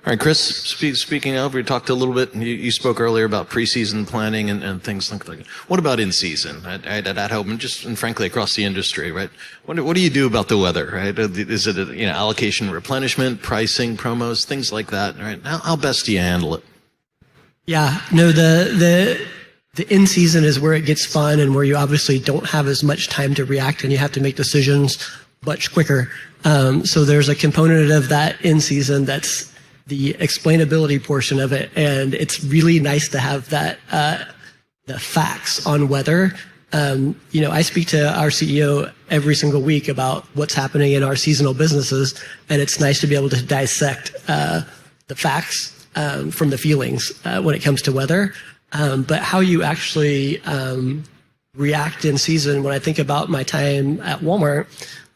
All right, Chris, speaking of, we talked a little bit, you spoke earlier about preseason planning and things like that. What about in season at home and frankly across the industry, right? What do you do about the weather, right? Is it, allocation, replenishment, pricing, promos, things like that, right? How best do you handle it? Yeah, no, the in season is where it gets fun and where you obviously don't have as much time to react and you have to make decisions much quicker. So there's a component of that in season that's the explainability portion of it, and it's really nice to have that the facts on weather. I speak to our CEO every single week about what's happening in our seasonal businesses, and it's nice to be able to dissect the facts from the feelings when it comes to weather. But how you actually react in season, when I think about my time at Walmart,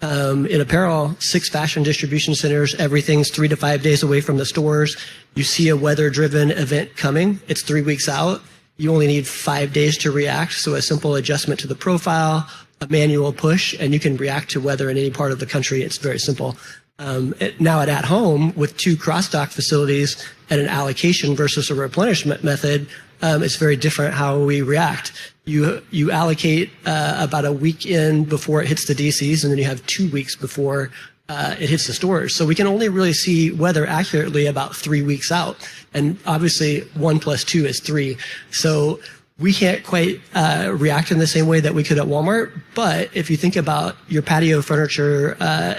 in apparel, 6 fashion distribution centers, everything's 3 to 5 days away from the stores. You see a weather-driven event coming, it's 3 weeks out. You only need 5 days to react, so a simple adjustment to the profile, a manual push, and you can react to weather in any part of the country. It's very simple. Now at home, with 2 cross-dock facilities and an allocation versus a replenishment method, it's very different how we react. You allocate about a week in before it hits the DCs, and then you have 2 weeks before it hits the stores. So we can only really see weather accurately about 3 weeks out. And obviously 1 + 2 is 3. So we can't quite react in the same way that we could at Walmart. But if you think about your patio furniture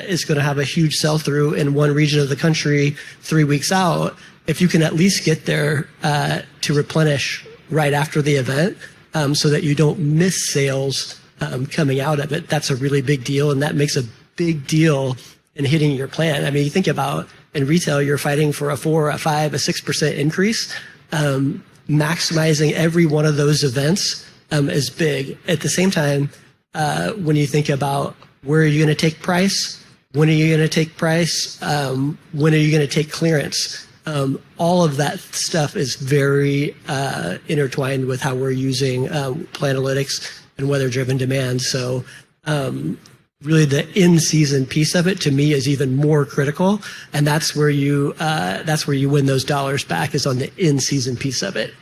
is going to have a huge sell-through in one region of the country 3 weeks out, if you can at least get there to replenish right after the event so that you don't miss sales coming out of it, that's a really big deal. And that makes a big deal in hitting your plan. I mean, you think about in retail, you're fighting for a 4, a 5, a 6% increase. Maximizing every one of those events is big. At the same time, when you think about where are you going to take price, when are you going to take price, when are you going to take clearance, all of that stuff is very intertwined with how we're using Planalytics and weather-driven demand. So really the in-season piece of it to me is even more critical, and that's where you win those dollars back, is on the in-season piece of it.